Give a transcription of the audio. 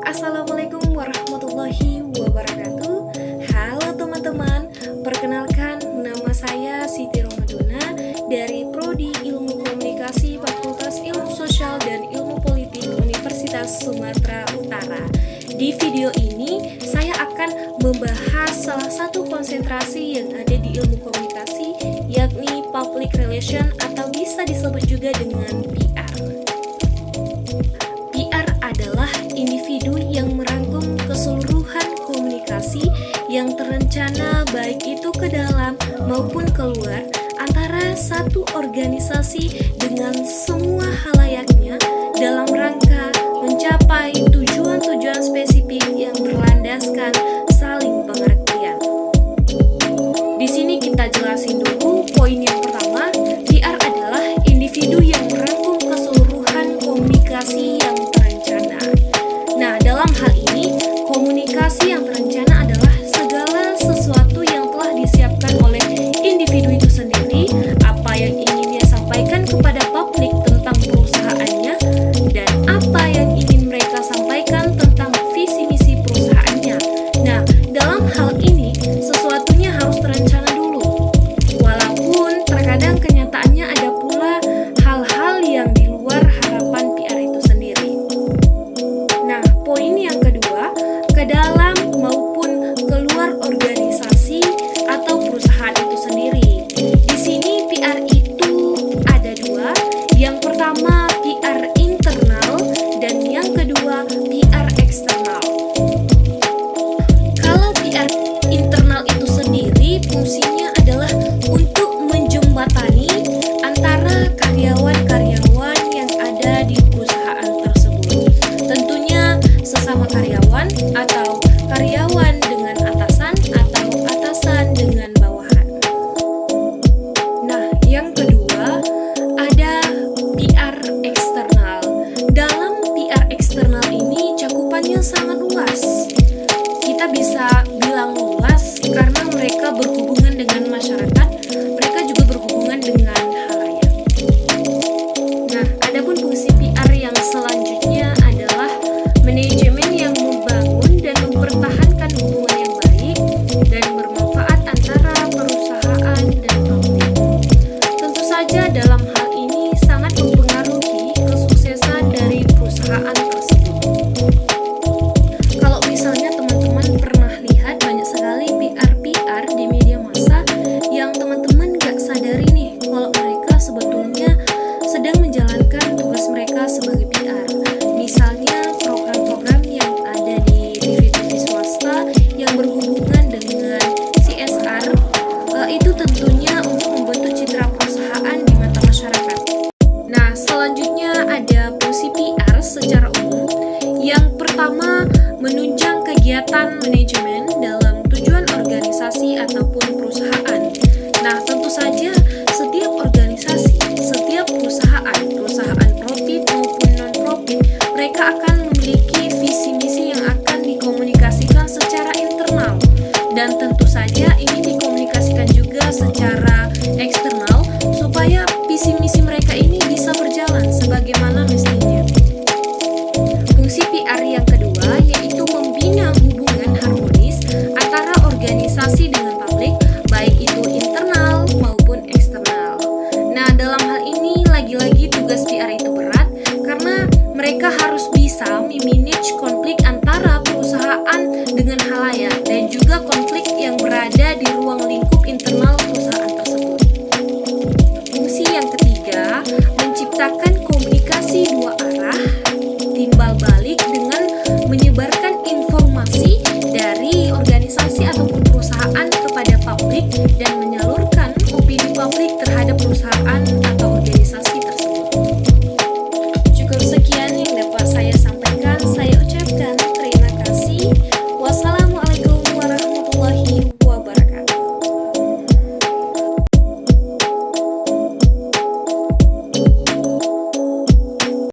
Assalamualaikum warahmatullahi wabarakatuh. Halo teman-teman, perkenalkan nama saya Siti Romadona dari Prodi Ilmu Komunikasi Fakultas Ilmu Sosial dan Ilmu Politik Universitas Sumatera Utara. Di video ini saya akan membahas salah satu konsentrasi yang ada di ilmu komunikasi, yakni Public Relation atau bisa disebut juga dengan PR. PR adalah individu yang merangkum keseluruhan komunikasi yang terencana baik itu ke dalam maupun keluar antara satu organisasi dengan semua halayaknya dalam rangka mencapai tujuan-tujuan spesifik yang berlandaskan saling pengertian. Di sini kita jelasin dulu poin yang pertama, PR adalah individu yang merangkum keseluruhan komunikasi yang terencana. Nah, dalam hal ini, komunikasi yang terencana adalah segala sesuatu yang telah disiapkan oleh individu itu sendiri, apa yang ingin dia sampaikan kepada publik tentang perusahaannya, dan apa yang ingin mereka sampaikan tentang visi misi perusahaannya. Nah, dalam hal ini, sesuatunya harus terencana dulu. Walaupun terkadang kenyataannya ada pula hal-hal yang di luar harapan PR itu sendiri. Nah, poin yang kedua, ke dalam maupun keluar organisasi atau perusahaan itu sendiri. Di sini PR itu ada dua. Yang pertama PR internal dan yang kedua PR eksternal. Kalau PR internal itu sendiri fungsinya adalah untuk menjembatani antara karyawan-karyawan yang ada di perusahaan tersebut. Tentunya sesama karyawan atau karyawan dengan atasan atau atasan dengan bawahan. Nah, yang kedua ada PR eksternal. Dalam PR eksternal ini cakupannya sangat luas. Kita bisa bilang luas karena mereka berhubungan dengan masyarakat, mereka juga berhubungan dengan halayak. Nah, adapun fungsi PR yang selanjutnya adalah manajemen yang membangun dan mempertahankan hubungan yang baik dan bermanfaat antara perusahaan dan publik. Tentu saja dalam hal ini sangat mempengaruhi kesuksesan dari perusahaan tersebut. Kalau misalnya teman-teman pernah lihat banyak sekali PR-PR di media massa yang teman-teman gak sadari nih kalau mereka sebetulnya sedang menjalankan tugas mereka sebagai PR. Misalnya program-program yang ada di TV-TV swasta yang berhubungan dengan CSR, itu tentunya untuk membentuk citra perusahaan di mata masyarakat. Nah, selanjutnya ada fungsi PR secara umum. Yang pertama, menunjang kegiatan manajemen dalam tujuan organisasi ataupun perusahaan. Nah, tentu saja setiap organisasi, setiap perusahaan profit maupun non-profit, mereka akan memiliki visi misi yang akan dikomunikasikan secara internal. Dan tentu saja ini dikomunikasikan juga secara eksternal supaya visi misi mereka ini bisa berjalan sebagaimana mestinya. Fungsi PR yang kedua yaitu membina hubungan harmonis antara organisasi dengan publik, baik itu internal maupun eksternal. Nah, dalam hal ini lagi-lagi tugas PR itu berat karena mereka harus bisa memanage konflik